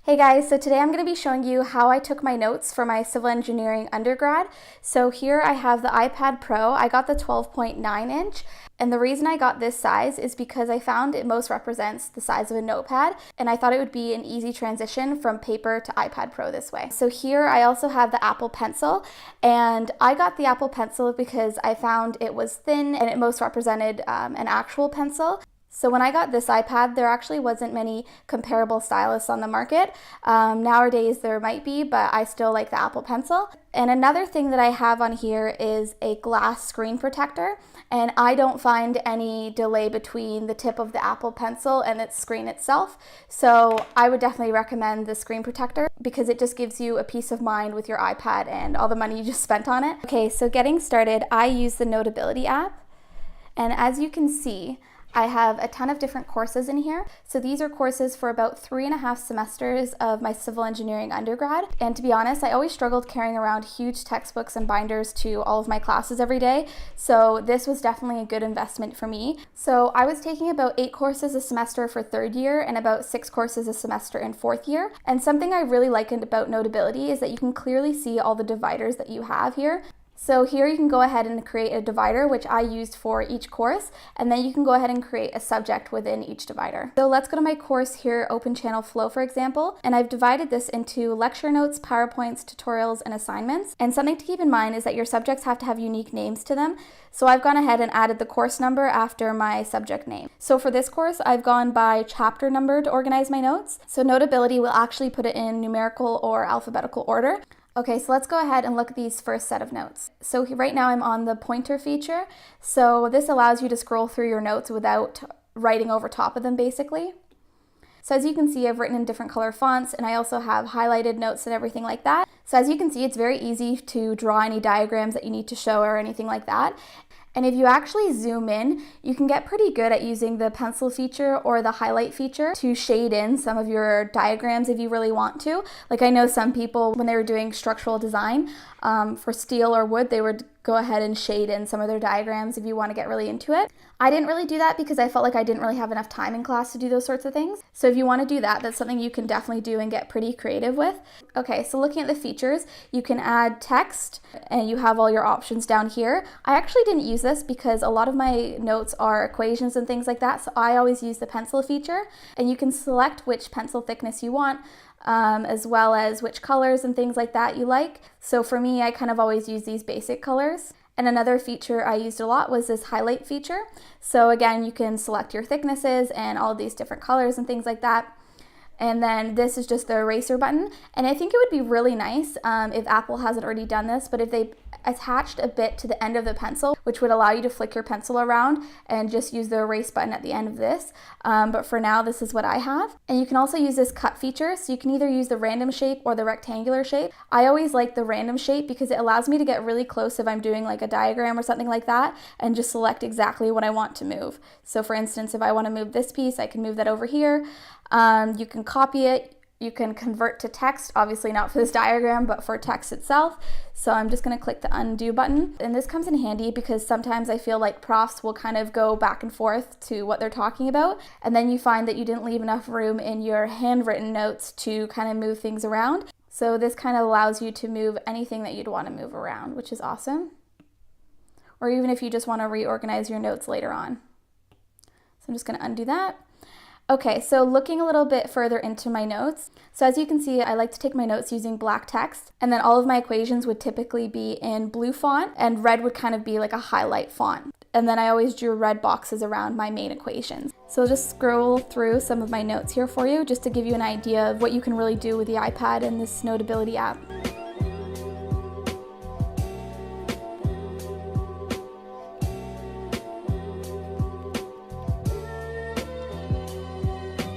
Hey guys, so today I'm going to be showing you how I took my notes for my civil engineering undergrad. So here I have the iPad Pro. I got the 12.9 inch, and the reason I got this size is because I found it most represents the size of a notepad, and I thought it would be an easy transition from paper to iPad Pro this way. So here I also have the Apple Pencil, and I got the Apple Pencil because I found it was thin and it most represented an actual pencil. So when I got this iPad, there actually wasn't many comparable stylus on the market. Nowadays there might be, but I still like the Apple Pencil. And another thing that I have on here is a glass screen protector, and I don't find any delay between the tip of the Apple Pencil and its screen itself. So I would definitely recommend the screen protector because it just gives you a peace of mind with your iPad and all the money you just spent on it. Okay, so getting started, I use the Notability app, and as you can see, I have a ton of different courses in here. So these are courses for about 3.5 semesters of my civil engineering undergrad. And to be honest, I always struggled carrying around huge textbooks and binders to all of my classes every day. So this was definitely a good investment for me. So I was taking about 8 courses a semester for third year and about 6 courses a semester in fourth year. And something I really liked about Notability is that you can clearly see all the dividers that you have here. So here you can go ahead and create a divider, which I used for each course, and then you can go ahead and create a subject within each divider. So let's go to my course here, Open Channel Flow, for example, and I've divided this into lecture notes, PowerPoints, tutorials, and assignments. And something to keep in mind is that your subjects have to have unique names to them. So I've gone ahead and added the course number after my subject name. So for this course, I've gone by chapter number to organize my notes. So Notability will actually put it in numerical or alphabetical order. Okay, so let's go ahead and look at these first set of notes. So right now I'm on the pointer feature. So this allows you to scroll through your notes without writing over top of them, basically. So as you can see, I've written in different color fonts, and I also have highlighted notes and everything like that. So as you can see, it's very easy to draw any diagrams that you need to show or anything like that. And if you actually zoom in, you can get pretty good at using the pencil feature or the highlight feature to shade in some of your diagrams if you really want to. Like I know some people, when they were doing structural design for steel or wood, they would go ahead and shade in some of their diagrams if you want to get really into it. I didn't really do that because I felt like I didn't really have enough time in class to do those sorts of things. So if you want to do that, that's something you can definitely do and get pretty creative with. Okay, so looking at the features, you can add text and you have all your options down here. I actually didn't use this because a lot of my notes are equations and things like that, so I always use the pencil feature, and you can select which pencil thickness you want, as well as which colors and things like that you like. So for me, I kind of always use these basic colors. And another feature I used a lot was this highlight feature. So again, you can select your thicknesses and all of these different colors and things like that. And then this is just the eraser button. And I think it would be really nice if Apple hasn't already done this, but if they attached a bit to the end of the pencil, which would allow you to flick your pencil around and just use the erase button at the end of this. But for now, this is what I have. And you can also use this cut feature. So you can either use the random shape or the rectangular shape. I always like the random shape because it allows me to get really close if I'm doing like a diagram or something like that and just select exactly what I want to move. So for instance, if I want to move this piece, I can move that over here. You can copy it, you can convert to text, obviously not for this diagram, but for text itself. So I'm just going to click the undo button. And this comes in handy because sometimes I feel like profs will kind of go back and forth to what they're talking about. And then you find that you didn't leave enough room in your handwritten notes to kind of move things around. So this kind of allows you to move anything that you'd want to move around, which is awesome. Or even if you just want to reorganize your notes later on. So I'm just going to undo that. Okay, so looking a little bit further into my notes. So as you can see, I like to take my notes using black text, and then all of my equations would typically be in blue font, and red would kind of be like a highlight font. And then I always drew red boxes around my main equations. So I'll just scroll through some of my notes here for you, just to give you an idea of what you can really do with the iPad and this Notability app.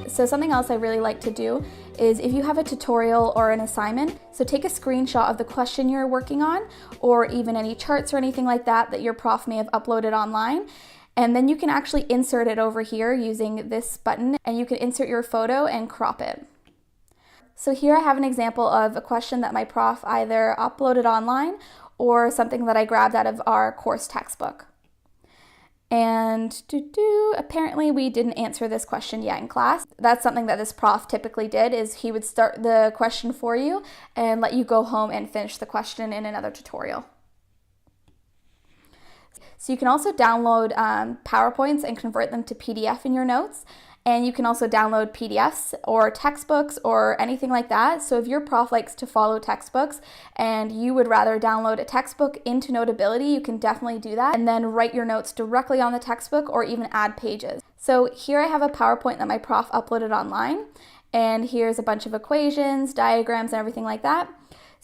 So something else I really like to do is if you have a tutorial or an assignment, so take a screenshot of the question you're working on, or even any charts or anything like that that your prof may have uploaded online. And then you can actually insert it over here using this button, and you can insert your photo and crop it. So here I have an example of a question that my prof either uploaded online or something that I grabbed out of our course textbook. And apparently we didn't answer this question yet in class. That's something that this prof typically did, is he would start the question for you and let you go home and finish the question in another tutorial. So you can also download PowerPoints and convert them to PDF in your notes. And you can also download PDFs or textbooks or anything like that. So if your prof likes to follow textbooks and you would rather download a textbook into Notability, you can definitely do that and then write your notes directly on the textbook or even add pages. So here I have a PowerPoint that my prof uploaded online, and here's a bunch of equations, diagrams, and everything like that.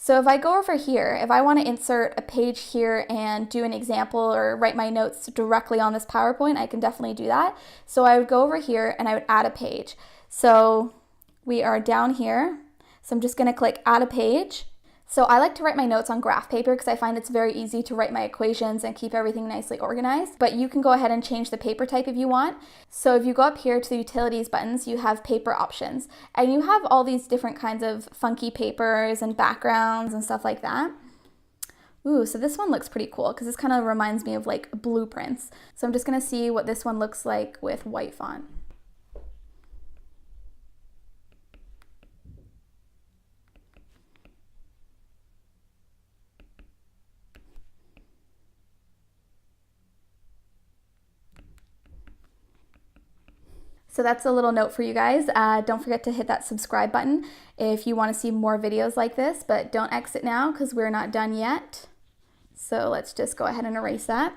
So if I go over here, if I want to insert a page here and do an example or write my notes directly on this PowerPoint, I can definitely do that. So I would go over here and I would add a page. So we are down here. So I'm just going to click add a page. So I like to write my notes on graph paper because I find it's very easy to write my equations and keep everything nicely organized. But you can go ahead and change the paper type if you want. So if you go up here to the utilities buttons, you have paper options. And you have all these different kinds of funky papers and backgrounds and stuff like that. Ooh, so this one looks pretty cool because this kind of reminds me of like blueprints. So I'm just going to see what this one looks like with white font. So that's a little note for you guys. Don't forget to hit that subscribe button if you want to see more videos like this, but don't exit now because we're not done yet. So let's just go ahead and erase that.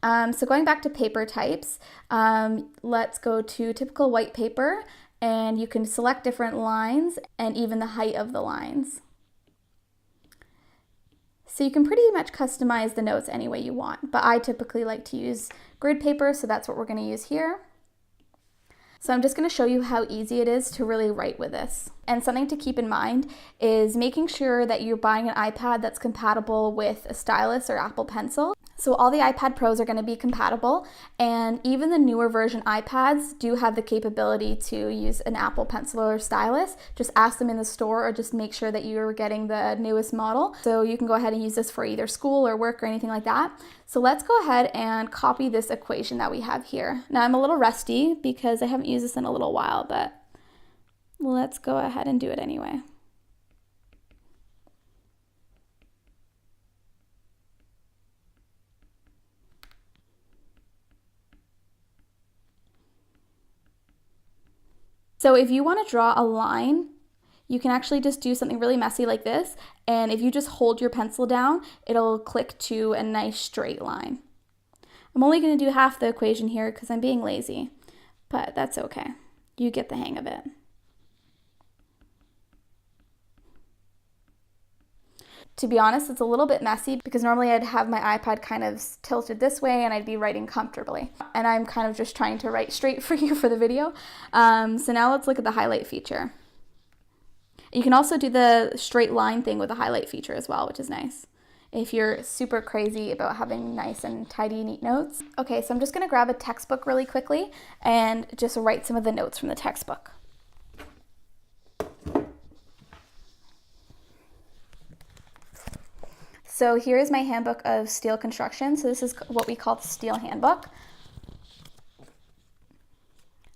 So going back to paper types, let's go to typical white paper, and you can select different lines and even the height of the lines. So you can pretty much customize the notes any way you want, but I typically like to use grid paper, so that's what we're going to use here. So I'm just going to show you how easy it is to really write with this. And something to keep in mind is making sure that you're buying an iPad that's compatible with a stylus or Apple Pencil. So all the iPad Pros are going to be compatible, and even the newer version iPads do have the capability to use an Apple Pencil or stylus. Just ask them in the store or just make sure that you're getting the newest model. So you can go ahead and use this for either school or work or anything like that. So let's go ahead and copy this equation that we have here. Now I'm a little rusty because I haven't used this in a little while, but let's go ahead and do it anyway. So if you want to draw a line, you can actually just do something really messy like this, and if you just hold your pencil down, it'll click to a nice straight line. I'm only going to do half the equation here because I'm being lazy, but that's okay. You get the hang of it. To be honest, it's a little bit messy because normally I'd have my iPad kind of tilted this way and I'd be writing comfortably. And I'm kind of just trying to write straight for you for the video. So now let's look at the highlight feature. You can also do the straight line thing with the highlight feature as well, which is nice if you're super crazy about having nice and tidy, neat notes. Okay, so I'm just going to grab a textbook really quickly and just write some of the notes from the textbook. So here is my handbook of steel construction. So this is what we call the steel handbook.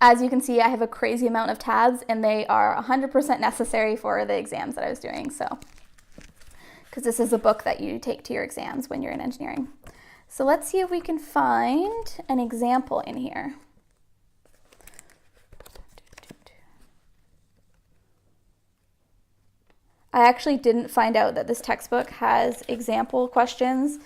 As you can see, I have a crazy amount of tabs, and they are 100% necessary for the exams that I was doing. So, because this is a book that you take to your exams when you're in engineering. So let's see if we can find an example in here. I actually didn't find out that this textbook has example questions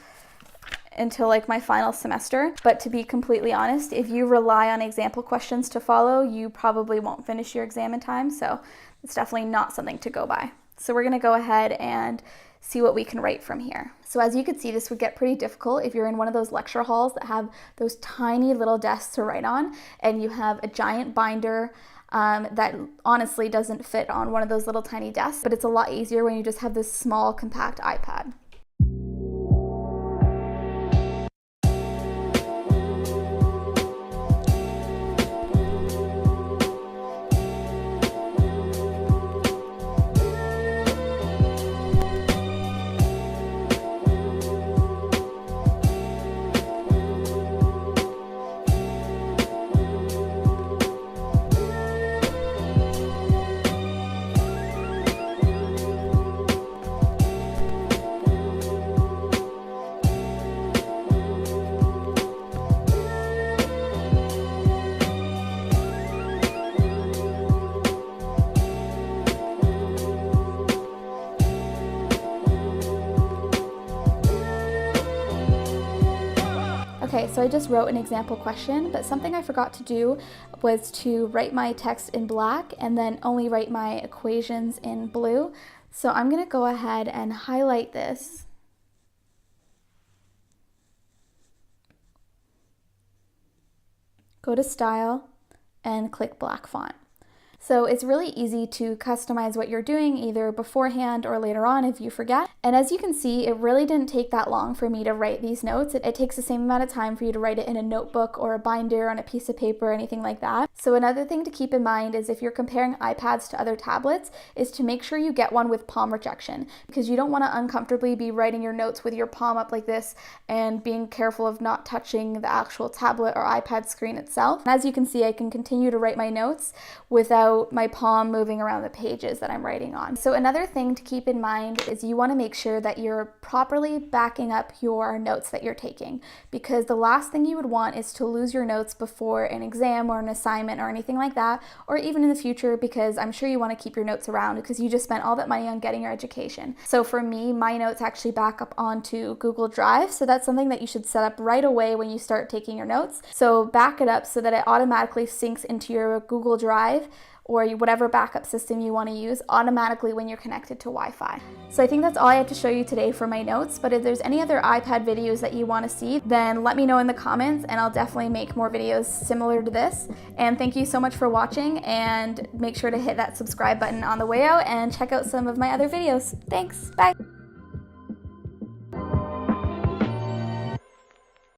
until like my final semester. But to be completely honest, if you rely on example questions to follow, you probably won't finish your exam in time. So it's definitely not something to go by. So we're going to go ahead and see what we can write from here. So as you can see, this would get pretty difficult if you're in one of those lecture halls that have those tiny little desks to write on, and you have a giant binder that honestly doesn't fit on one of those little tiny desks, but it's a lot easier when you just have this small compact iPad. Okay, so I just wrote an example question, but something I forgot to do was to write my text in black and then only write my equations in blue. So I'm going to go ahead and highlight this. Go to Style and click Black Font. So it's really easy to customize what you're doing either beforehand or later on if you forget. And as you can see, it really didn't take that long for me to write these notes. It takes the same amount of time for you to write it in a notebook or a binder on a piece of paper or anything like that. So another thing to keep in mind is if you're comparing iPads to other tablets is to make sure you get one with palm rejection, because you don't want to uncomfortably be writing your notes with your palm up like this and being careful of not touching the actual tablet or iPad screen itself. And as you can see, I can continue to write my notes without my palm moving around the pages that I'm writing on. So another thing to keep in mind is you want to make sure that you're properly backing up your notes that you're taking, because the last thing you would want is to lose your notes before an exam or an assignment or anything like that, or even in the future, because I'm sure you want to keep your notes around because you just spent all that money on getting your education. So for me, my notes actually back up onto Google Drive, so that's something that you should set up right away when you start taking your notes. So back it up so that it automatically syncs into your Google Drive or whatever backup system you want to use automatically when you're connected to Wi-Fi. So I think that's all I had to show you today for my notes, but if there's any other iPad videos that you want to see, then let me know in the comments and I'll definitely make more videos similar to this. And thank you so much for watching, and make sure to hit that subscribe button on the way out and check out some of my other videos. Thanks, bye!